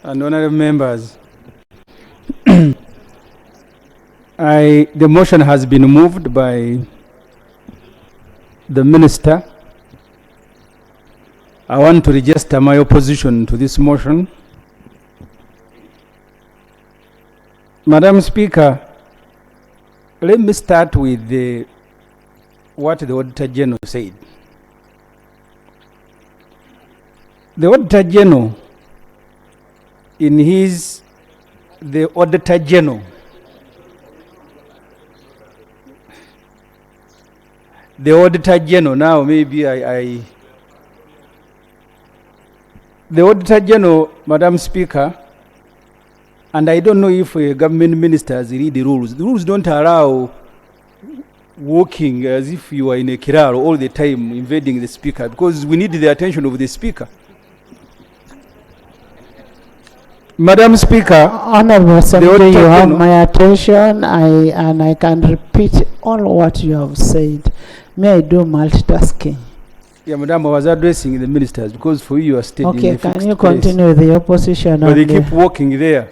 and honorable members, the motion has been moved by the minister. I want to register my opposition to this motion. Madam Speaker, let me start with what the Auditor General said. The Auditor General, the Auditor General, now maybe the Auditor General, Madam Speaker, and I don't know if government ministers read the rules. The rules don't allow walking as if you are in a kiraro all the time, invading the speaker, because we need the attention of the speaker. Madam Speaker, Honorable Ssemujju, you have my attention, and I can repeat all what you have said. May I do multitasking? Yeah, Madam, I was addressing the ministers because for you are staying. Okay, can you continue with the opposition? But they keep walking there.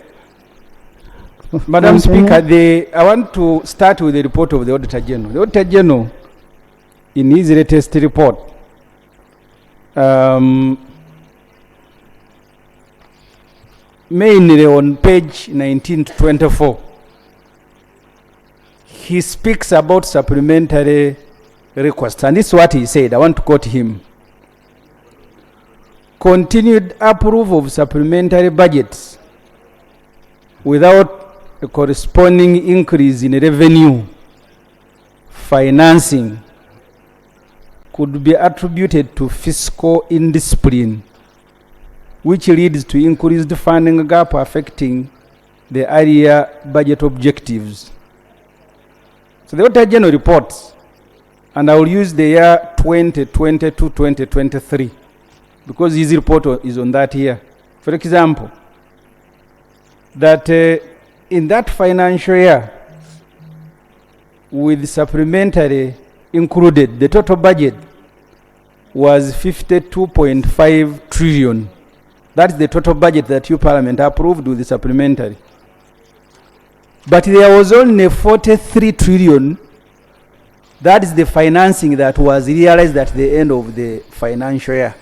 Madam Speaker, I want to start with the report of the Auditor General. The Auditor General, in his latest report, mainly on page 19 to 24, he speaks about supplementary requests, and this is what he said. I want to quote him. Continued approval of supplementary budgets without a corresponding increase in revenue financing could be attributed to fiscal indiscipline, which leads to increased funding gap affecting the area budget objectives. So the Auditor General reports, and I will use the year 2022-2023 because his report is on that year. For example, that in that financial year, with supplementary included, the total budget was 52.5 trillion. That's the total budget that you Parliament approved with the supplementary. But there was only 43 trillion. That is the financing that was realized at the end of the financial year.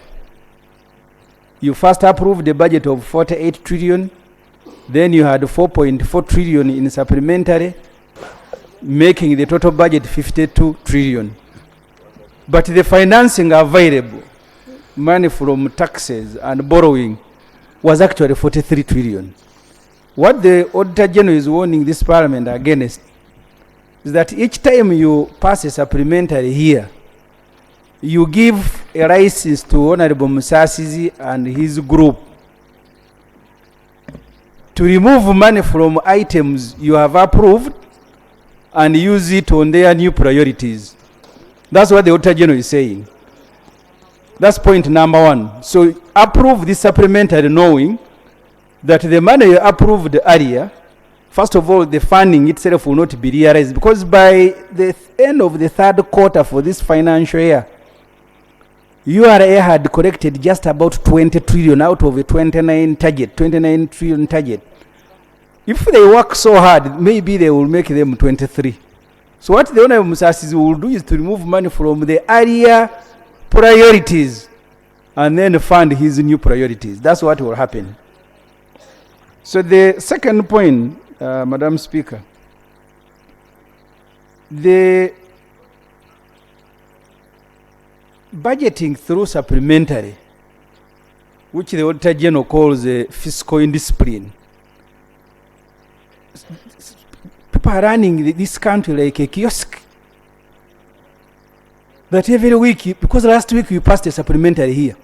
You first approved the budget of 48 trillion. Then you had 4.4 trillion in supplementary, making the total budget 52 trillion. But the financing available, money from taxes and borrowing, was actually 43 trillion. What the Auditor General is warning this Parliament against is that each time you pass a supplementary here, you give a license to Honorable Musasizi and his group to remove money from items you have approved and use it on their new priorities. That's what the Auditor General is saying. That's point number one. So approve this supplementary knowing that the money you approved earlier, first of all, the funding itself will not be realized, because by the end of the third quarter for this financial year, URA had collected just about 20 trillion out of a 29 trillion target. If they work so hard, maybe they will make them 23. So what the Honorable Musasizi will do is to remove money from the area priorities and then fund his new priorities. That's what will happen. So the second point, Madam Speaker, the budgeting through supplementary, which the Auditor General calls fiscal indiscipline. People are running this country like a kiosk. That every week, because last week you passed a supplementary here.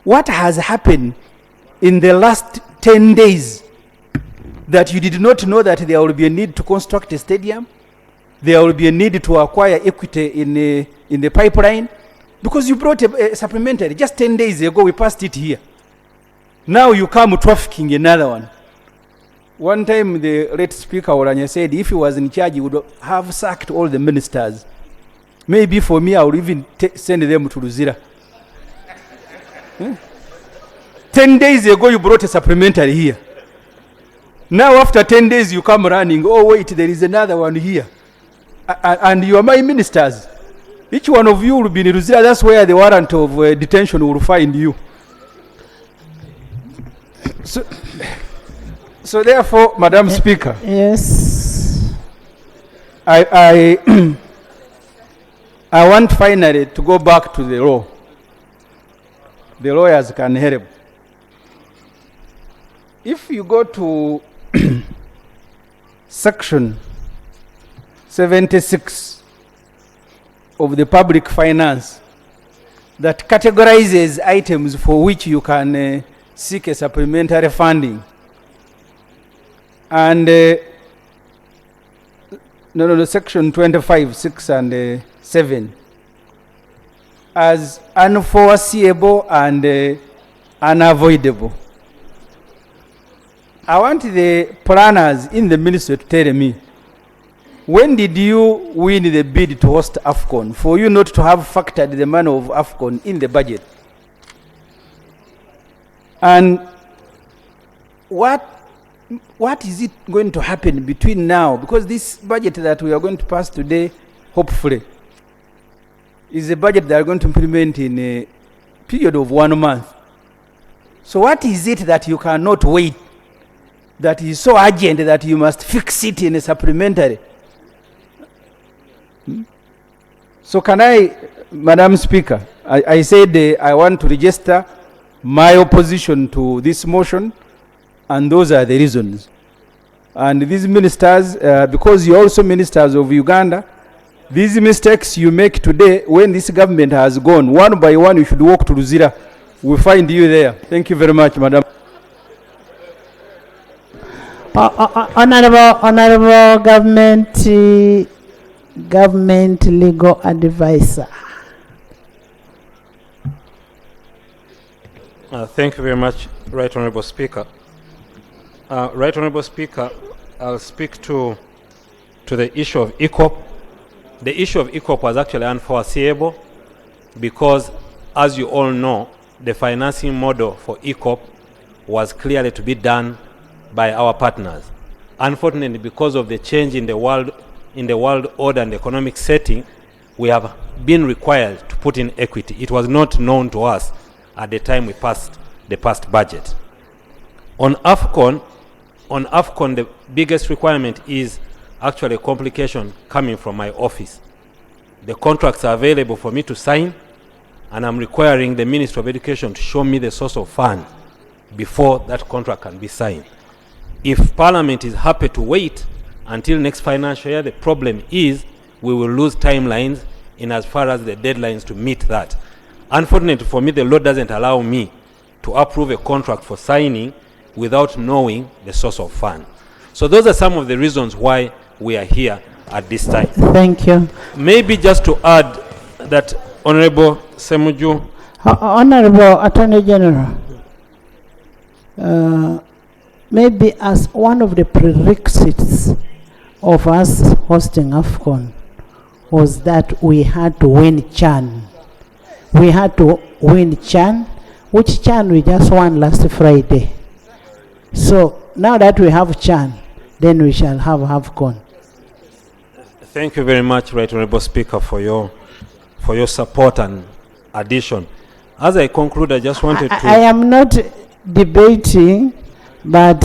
What has happened in the last 10 days that you did not know that there will be a need to construct a stadium? There will be a need to acquire equity in the pipeline? Because you brought a supplementary. Just 10 days ago, we passed it here. Now you come trafficking another one. One time, the late Speaker Oranya said if he was in charge, he would have sacked all the ministers. Maybe for me, I would even send them to Luzira. 10 days ago you brought a supplementary here. Now after 10 days you come running, oh wait, there is another one here. And you are my ministers. Each one of you will be in Ruzira. That's where the warrant of detention will find you. So therefore, Madam Speaker. Yes. I want finally to go back to the law. The lawyers can help. If you go to section 76 of the public finance that categorizes items for which you can seek a supplementary funding, and section 25, 6 and 7 as unforeseeable and unavoidable. I want the planners in the ministry to tell me, when did you win the bid to host AFCON for you not to have factored the money of AFCON in the budget? And what is it going to happen between now? Because this budget that we are going to pass today, hopefully, is a budget that are going to implement in a period of 1 month. So what is it that you cannot wait, that is so urgent that you must fix it in a supplementary? So can I, Madam Speaker, I said I want to register my opposition to this motion, and those are the reasons. And these ministers, because you're also ministers of Uganda, these mistakes you make today, when this government has gone, one by one you should walk to Luzira. We'll find you there. Thank you very much, Madam. Honorable government legal advisor. Thank you very much, Right Honorable Speaker. Right Honorable Speaker, I'll speak to the issue of ECOP. The issue of ECOP was actually unforeseeable because, as you all know, the financing model for ECOP was clearly to be done by our partners. Unfortunately, because of the change in the world order and economic setting, we have been required to put in equity. It was not known to us at the time we passed the past budget. On AFCON, the biggest requirement is actually a complication coming from my office. The contracts are available for me to sign, and I'm requiring the Ministry of Education to show me the source of fund before that contract can be signed. If Parliament is happy to wait until next financial year, the problem is we will lose timelines in as far as the deadlines to meet that. Unfortunately for me, the law doesn't allow me to approve a contract for signing without knowing the source of fund. So those are some of the reasons why we are here at this time. Thank you. Maybe just to add that, Honorable Ssemujju. Honorable Attorney General, maybe as one of the prerequisites of us hosting AFCON was that we had to win CHAN. We had to win CHAN, which CHAN we just won last Friday. So now that we have CHAN, then we shall have AFCON. Thank you very much, Right Honorable Speaker, for your support and addition. As I conclude, I just wanted to... I am not debating, but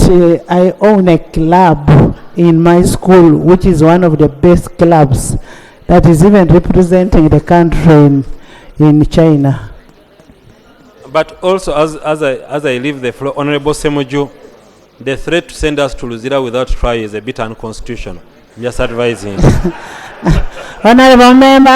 I own a club in my school, which is one of the best clubs that is even representing the country in China. But also, as I leave the floor, Honorable Ssemujju, the threat to send us to Luzira without trial is a bit unconstitutional. Just advising. Honorable Member.